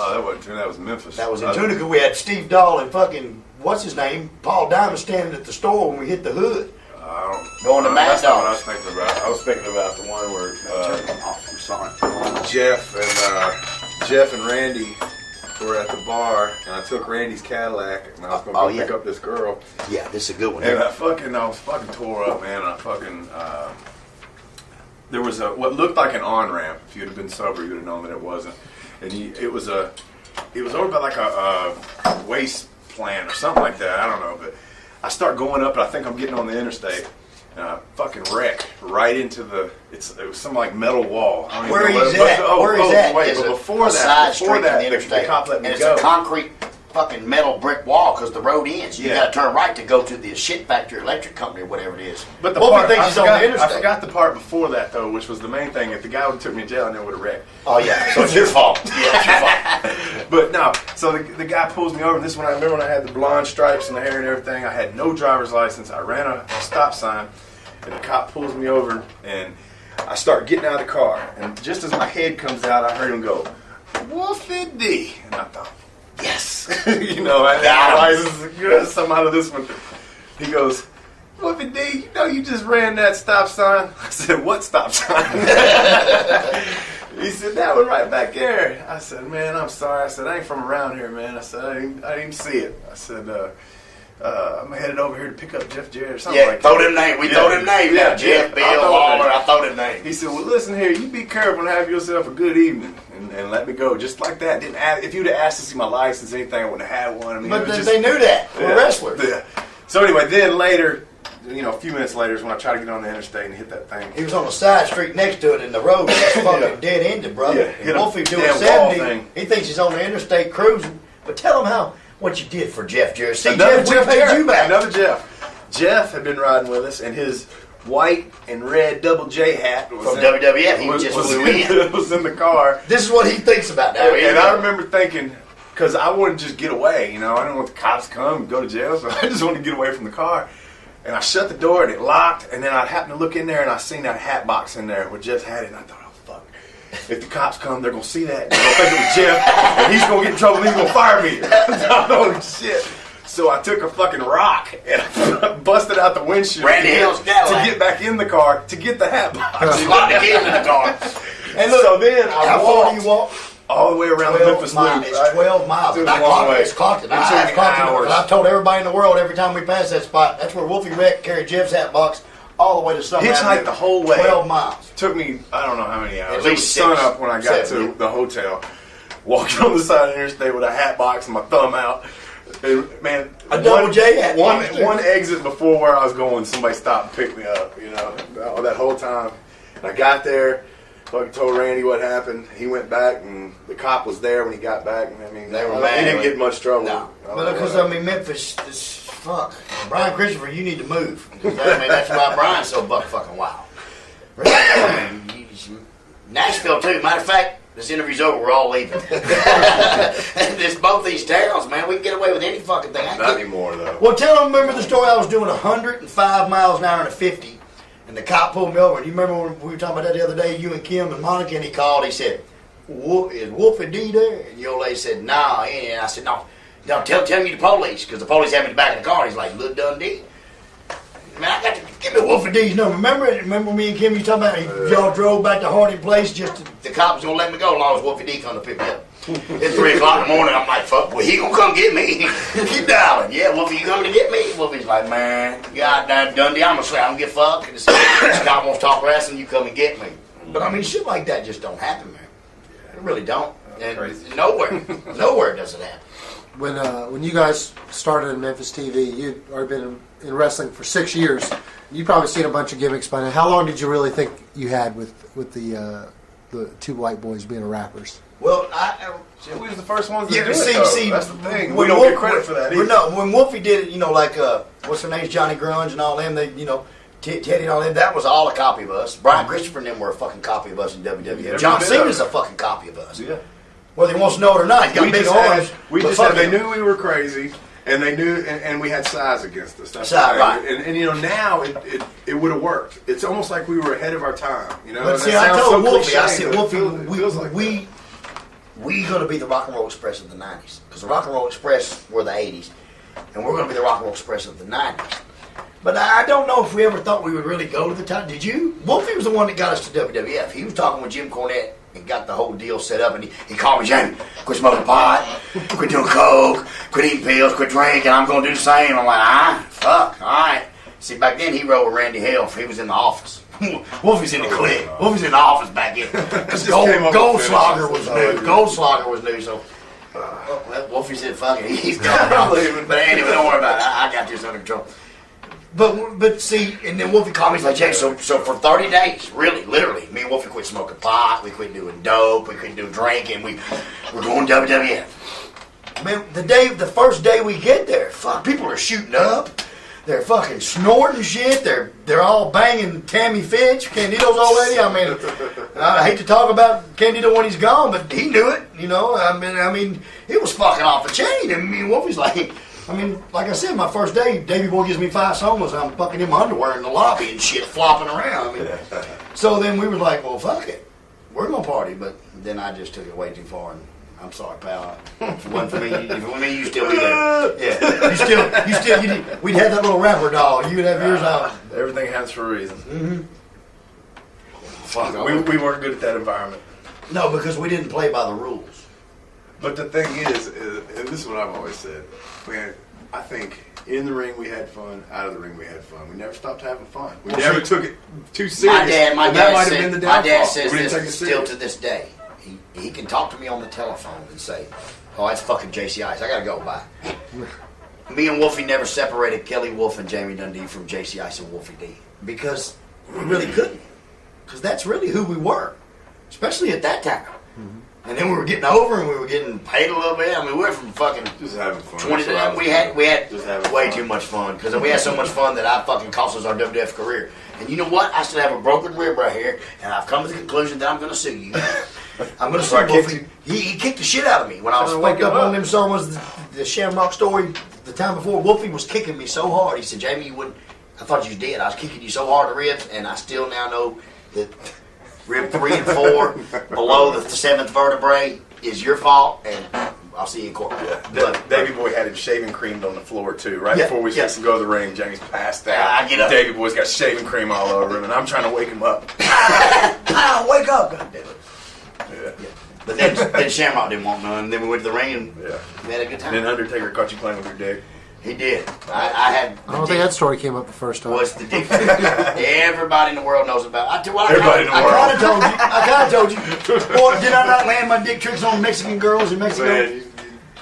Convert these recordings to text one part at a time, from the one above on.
Oh, that wasn't Tunica. That was Memphis. That was in Tunica. We had Steve Dahl and fucking what's his name, Paul Diamond standing at the store when we hit the hood. Going to Mad Dogs. That's not what I was thinking about. I was thinking about the one where I'm sorry. Jeff and Randy were at the bar, and I took Randy's Cadillac, and I was going to pick up this girl. Yeah, this is a good one. And I was fucking tore up, man. I fucking there was what looked like an on ramp. If you'd have been sober, you'd have known that it wasn't. And it was over by like a waste plant or something like that. I don't know, but I start going up, and I think I'm getting on the interstate, and I fucking wreck right into it was some like metal wall. Where he's at? Where he's at? Wait, but before that, the cop let me go. It's a concrete fucking metal brick wall because the road ends. You got to turn right to go to the shit factory, electric company, or whatever it is. But the part I forgot the part before that though, which was the main thing. If the guy would have took me to jail, I never would have wrecked. Oh yeah, so it's your fault. Yeah, it's your fault. But no, so the guy pulls me over. And this one I remember when I had the blonde stripes in the hair and everything. I had no driver's license. I ran a stop sign, and the cop pulls me over, and I start getting out of the car. And just as my head comes out, I heard him go, "Wolfie D," and I thought, yes, you know, I got license, some out of this one. He goes, "Wolfie D, you know you just ran that stop sign." I said, "What stop sign?" He said, "That one right back there." I said, "Man, I'm sorry." I said, "I ain't from around here, man." I said, I didn't see it. I said, "I'm headed over here to pick up Jeff Jarrett or something like that." Throw them names. We throw them names. Yeah, Jeff, Bill, Lawler. I throw them names. He said, "Well, listen here. You be careful and have yourself a good evening." And let me go just like that. If you'd have asked to see my license or anything, I wouldn't have had one. I mean, but they knew that. We're wrestlers. Yeah. So anyway, then later, a few minutes later is when I tried to get on the interstate and hit that thing. He was on the side street next to it, and the road was fucking dead ended, brother. Yeah, Wolfie doing 70. He thinks he's on the interstate cruising. But tell him what you did for Jeff Jarrett. See, Jeff paid you back. Another Jeff. Jeff had been riding with us, and his white and red double J hat was from WWF. He just flew in. Was in the car. This is what he thinks about now. And I remember thinking, because I wanted to just get away, I didn't want the cops to come and go to jail, so I just wanted to get away from the car. And I shut the door and it locked, and then I happened to look in there and I seen that hat box in there where Jeff had it, and I thought, oh fuck. If the cops come, they're going to see that, and they're going to think it was Jeff, and he's going to get in trouble, and he's going to fire me. Holy shit. So I took a fucking rock and I busted out the windshield to get back in the car to get the hat box. Locked the keys in the car. And look, so then how far do you walk? All the way around the Memphis Loop. It's 12 miles. It's clocked it. I've told everybody in the world every time we pass that spot, that's where Wolfie Wreck carried Jeff's hat box all the way to Summer. Hitchhiked the whole way. 12 miles. Took me, I don't know how many hours. At least it was sun up when I got to the hotel. Walking on the side of the interstate with a hat box and my thumb out. And, man, a double J hat. One exit before where I was going, somebody stopped and picked me up, that whole time. And I got there. Fucking told Randy what happened. He went back, and the cop was there when he got back. I mean, they were mad. He didn't get much trouble. No, but because Memphis is fuck. Brian Christopher, you need to move. That's why Brian's so buck fucking wild. Nashville too. Matter of fact, this interview's over. We're all leaving. There's both these towns, man. We can get away with any fucking thing. Not anymore though. Well, remember the story? I was doing 105 miles an hour and a 50. And the cop pulled me over. And you remember when we were talking about that the other day, you and Kim and Monica, and he called. He said, "Is Wolfie D there?" And the old lady said, "Nah." And I said, "No, tell me the police," because the police had me in the back of the car. And he's like, "Little Dundee." Man, I got to give me Wolfie D's number. Remember me and Kim? You talking about y'all drove back to Harding Place the cops was gonna let me go as long as Wolfie D come to pick me up. It's 3 o'clock in the morning. I'm like, fuck, well, he gonna come get me. Keep dialing. Yeah, Wolfie, you coming to get me? Wolfie's like, man, goddamn Dundee, I'm gonna say I don't give a fuck. This cop wants to talk wrestling, you come and get me. But I mean, shit like that just don't happen, man. It really don't. And nowhere does it happen. When you guys started in Memphis TV, you'd already been in wrestling for 6 years. You've probably seen a bunch of gimmicks by now. How long did you really think you had with the two white boys being rappers? Well, we was the first ones to do it, though. That's the thing. We don't get credit for that either. No, when Wolfie did it, like, what's her name, Johnny Grunge and all them, they, Teddy and all them, that was all a copy of us. Brian Christopher and them were a fucking copy of us in WWF. John Cena's a fucking copy of us. Yeah. Whether he wants to know it or not, he's got big arms. They knew we were crazy. And they knew, and we had size against us. That's right. And now it would have worked. It's almost like we were ahead of our time. But see, I told Wolfie, I said, Wolfie, we're going to be the Rock and Roll Express of the 90s. Because the Rock and Roll Express were the 80s, and we're going to be the Rock and Roll Express of the 90s. But I don't know if we ever thought we would really go to the top. Did you? Wolfie was the one that got us to WWF. He was talking with Jim Cornette and got the whole deal set up, and he called me, Jamie, quit smoking pot, quit doing coke, quit eating pills, quit drinking, I'm going to do the same. I'm like, fuck, all right. See, back then he rode with Randy Hale. He was in the office. Wolfie's in the clique. Wolfie's in the office back then. Goldschlager was new. Goldschlager was new, so Wolfie said, fuck it, he's gone. But anyway, don't worry about it. I got this under control. But see, and then Wolfie called me. He's like, Jay, so for 30 days, really, literally, me and Wolfie quit smoking pot. We quit doing dope. We quit doing drinking. We're going WWF. Man, the first day we get there, fuck, people are shooting up. They're fucking snorting shit. They're all banging Tammy Fitch, Candido's old lady. I mean, I hate to talk about Candido when he's gone, but he knew it. You know, I mean, it was fucking off the chain. And me and Wolfie's like. I mean, like I said, my first day, Davey Boy gives me 5 somas. I'm fucking in my underwear in the lobby and shit, flopping around. I mean, so then we were like, well, fuck it. We're going to party. But then I just took it way too far. And I'm sorry, pal. If it wasn't for me, you'd still be there. Yeah. We'd have that little rapper doll. You would have yours out. Everything happens for a reason. Mm-hmm. Fuck, we weren't good at that environment. No, because we didn't play by the rules. But the thing is, and this is what I've always said, I think in the ring we had fun, out of the ring we had fun. We never stopped having fun. We never took it too serious. My dad says this still to this day. He can talk to me on the telephone and say, oh, that's fucking JC Ice. I got to go by. Me and Wolfie never separated Kelly Wolf and Jamie Dundee from JC Ice and Wolfie D. Because we really couldn't. Because that's really who we were. Especially at that time. Mm-hmm. And then we were getting over and we were getting paid a little bit. I mean, we went from fucking just having fun. 20 to we had way too much fun because we had so much fun that I fucking cost us our WWF career. And you know what? I still have a broken rib right here, and I've come to the conclusion that I'm going to sue you. I'm going to sue Wolfie. He kicked the shit out of me when I was fucked up on them songs. The Shamrock story the time before. Wolfie was kicking me so hard. He said, "Jamie, you wouldn't. I thought you was dead. I was kicking you so hard in the ribs, and I still now know that." Rib 3 and 4 below the 7th vertebrae is your fault, and I'll see you in court. Yeah. Davey Boy had him shaving creamed on the floor too. Right before we supposed to go to the ring, Jamie's passed out. I get up. Davey Boy's got shaving cream all over him, and I'm trying to wake him up. Wake up! God damn it. Yeah. But then Shamrock didn't want none. Then we went to the ring and we had a good time. And then Undertaker caught you playing with your dick. He did. I don't think that story came up the first time. Was the dick trick. Everybody in the world knows about it. I kind of told you. Boy, did I not land my dick tricks on Mexican girls in Mexico? Man,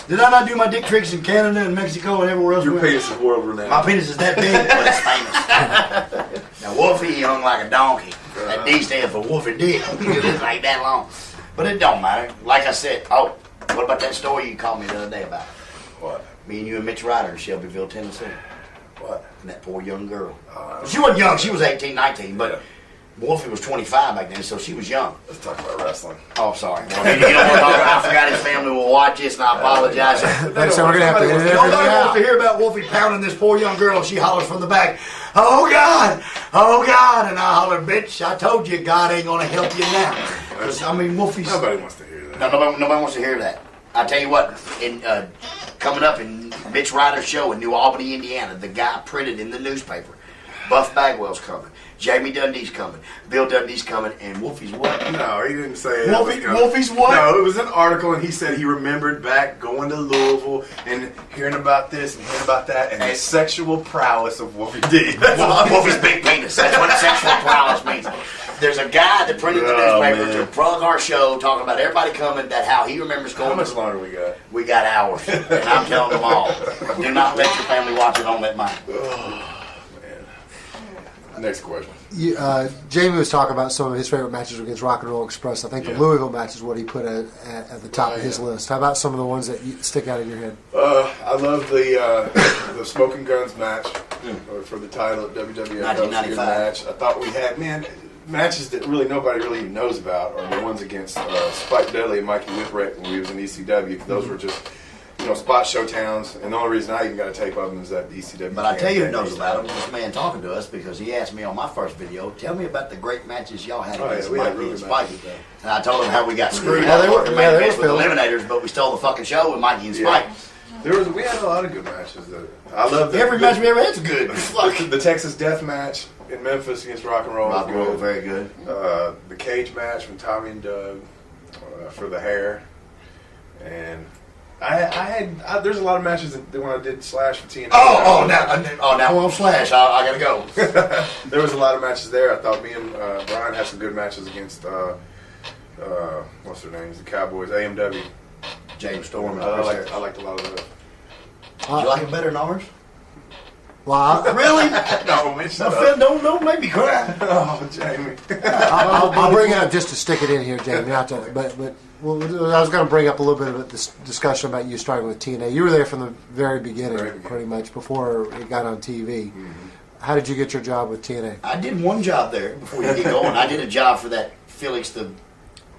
did I not do my dick tricks in Canada and Mexico and everywhere else? Your penis is world renowned. My penis is that big, but it's famous. Now, Wolfie, he hung like a donkey. That D stands for Wolfie Dick. It's like that long. But it don't matter. Like I said, what about that story you called me the other day about? What? Me and you and Mitch Ryder in Shelbyville, Tennessee. What? And that poor young girl. She wasn't young. She was 18, 19. But Wolfie was 25 back then, so she was young. Let's talk about wrestling. Oh, sorry. Well, you don't want to talk about I forgot his family will watch this, and I apologize. So we're going to have to edit everything out. Nobody wants to hear about Wolfie pounding this poor young girl. She hollers from the back, "Oh, God! Oh, God!" And I holler, "Bitch, I told you God ain't going to help you now." Because, I mean, Wolfie's... Nobody wants to hear that. No, nobody wants to hear that. I tell you what, coming up in Mitch Ryder's show in New Albany, Indiana, the guy printed in the newspaper, Buff Bagwell's coming, Jamie Dundee's coming, Bill Dundee's coming, and Wolfie's what? No, he didn't say Wolfie's what? No, it was an article, and he said he remembered back going to Louisville and hearing about this and hearing about that, and the sexual prowess of Wolfie D. Wolfie's big penis. That's what sexual prowess means. There's a guy that printed the newspaper to plug our show, talking about everybody coming, that how he remembers going. How much longer we got? We got hours, and I'm telling them all. Do not let your family watch it on that mic. Oh, man. Next question. Jamie was talking about some of his favorite matches against Rock and Roll Express. I think the Louisville match is what he put at the top of his list. How about some of the ones that stick out in your head? I love the Smoking Guns match for the title at WWF. 1995 match. I thought we had, matches that really nobody really even knows about are the ones against Spike Dudley and Mikey Whipwreck when we was in ECW. Those were just, spot show towns, and the only reason I even got a tape of them is that ECW. But I tell you who knows about them, this man talking to us, because he asked me on my first video, tell me about the great matches y'all had against Mikey and Spikey. And I told him how we got screwed. They were main events with Eliminators, but we stole the fucking show with Mikey and Spike. We had a lot of good matches. I love every match we ever had's good. The Texas Death match in Memphis against Rock and Roll. Rock and Roll, very good. The cage match from Tommy and Doug for the hair, and there's a lot of matches that when I did Slash for TNA. Now we're on Slash. I gotta go. There was a lot of matches there. I thought me and Brian had some good matches against what's their names, the Cowboys, AMW. James Storm. I liked a lot of those. Did you like it better than ours? Well, really? No, man, don't make me cry. Oh, Jamie. I'll bring it up just to stick it in here, Jamie. But I was going to bring up a little bit of this discussion about you starting with TNA. You were there from the very beginning, pretty much, before it got on TV. Mm-hmm. How did you get your job with TNA? I did one job there before you get going. I did a job for that Felix the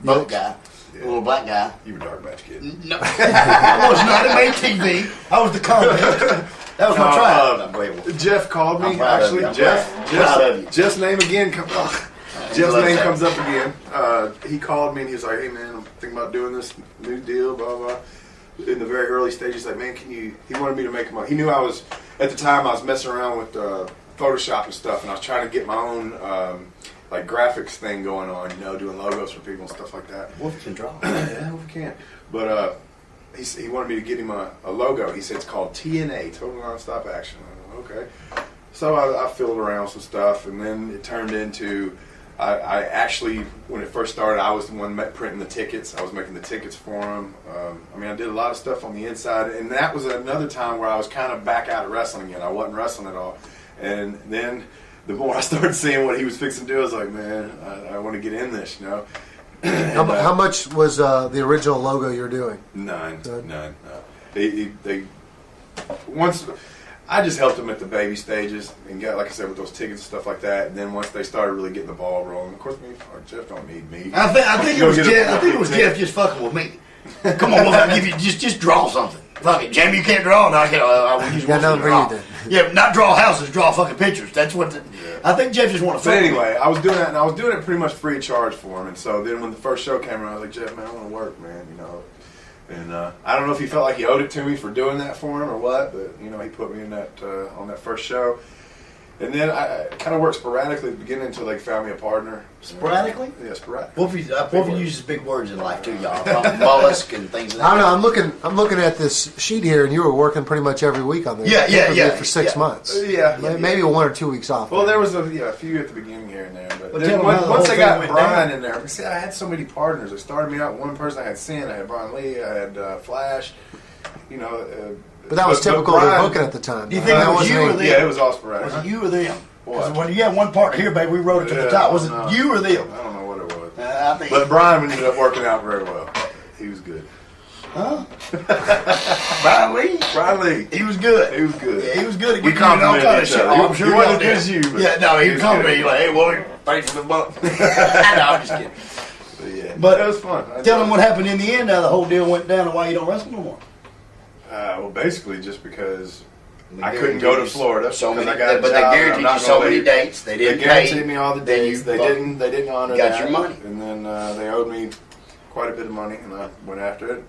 boat guy. The little black guy. You were Dark Match Kid. No, I was not. It made TV. I was the comment. That was my tryout. Jeff called me. Actually, Jeff's name again comes up. Jeff's name comes up again. He called me and he was like, "Hey man, I'm thinking about doing this new deal." Blah blah. In the very early stages, he's like, "Man, can you?" He wanted me to make him. He knew I was at the time. I was messing around with Photoshop and stuff, and I was trying to get my own. Like graphics thing going on, doing logos for people and stuff like that. Wolf can draw. Yeah, Wolf can. But he wanted me to get him a logo. He said it's called TNA, Total Nonstop Action. I went, okay. So I fiddled around with some stuff, and then it turned into, I actually, when it first started, I was the one printing the tickets. I was making the tickets for them. I did a lot of stuff on the inside, and that was another time where I was kind of back out of wrestling again. I wasn't wrestling at all. And then the more I started seeing what he was fixing to do, I was like, man, I want to get in this, And, how much was the original logo you're doing? None. They once I just helped them at the baby stages and got, like I said, with those tickets and stuff like that. And then once they started really getting the ball rolling, of course, Jeff don't need me. I think it was Jeff. I think it was Jeff just fucking with me. Come on, I'll give you just draw something. Fuck it, Jamie, you can't draw. No, I can't. I will use one to draw. Yeah, not draw houses, draw fucking pictures. That's what. I think Jeff just wanted to. But anyway, I was doing that, and I was doing it pretty much free of charge for him. And so then when the first show came around, I was like, Jeff, man, I want to work, man. And I don't know if he felt like he owed it to me for doing that for him or what, but he put me in that on that first show. And then I kind of worked sporadically at the beginning until they found me a partner. Sporadically? Yeah, sporadically. Wolfie uses big words in life too, y'all. Mollusk and things like that. I don't know. I'm looking at this sheet here, and you were working pretty much every week on this. Yeah. For 6 months. Maybe 1 or 2 weeks off. Well, there was a few at the beginning here and there, but then once I got Brian in there, see, I had so many partners. They started me out with one person. I had Sin, I had Brian Lee, I had Flash. But that was typical of their booking at the time. Do you think it was you or them? Yeah, it was all sporadic. Was it you or them? Because when you had one partner here, baby, we wrote it to the top. Was it you or them? I don't know what it was. But Brian ended up working out very well. He was good. Huh? Brian Lee? Brian Lee. He was good. He was good. Yeah, he was good at we getting all kind of shit. I'm sure he wasn't good as you. Yeah, no, he was complimenting you like, hey, boy, thanks for the bump. No, I'm just kidding. But it was fun. Tell them what happened in the end. How the whole deal went down and why you don't wrestle no more. Well, basically, just because I couldn't go to Florida, but they guaranteed you so many dates. They didn't guarantee me all the dates. They didn't honor that. Got your money, and then they owed me quite a bit of money, and I went after it.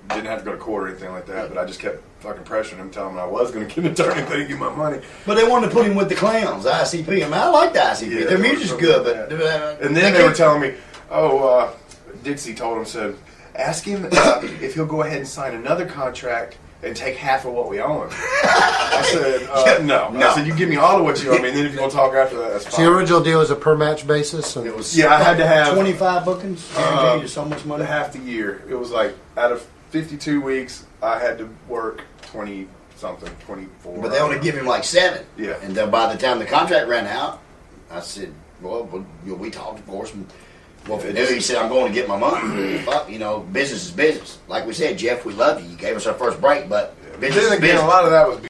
Didn't have to go to court or anything like that, but I just kept fucking pressuring him, telling him I was going to get an attorney if they didn't get my money. But they wanted to put him with the clowns, the ICP. I like the ICP. Their music's good, but and then they were telling me, Dixie told him, said, ask him if he'll go ahead and sign another contract and take half of what we owe him. I said, no. I said, you give me all of what you owe me, and then if you want to talk after that, that's fine. So your original deal was a per match basis? And it was I had to have 25 bookings, guaranteed you so much money. Half the year. It was like, out of 52 weeks, I had to work 20-something, 24. But they only give him like 7. Yeah. And then by the time the contract ran out, I said, well, we talked, of course, and he said, I'm going to get my money. Fuck, business is business. Like we said, Jeff, we love you. You gave us our first break, but business is business. A lot of that was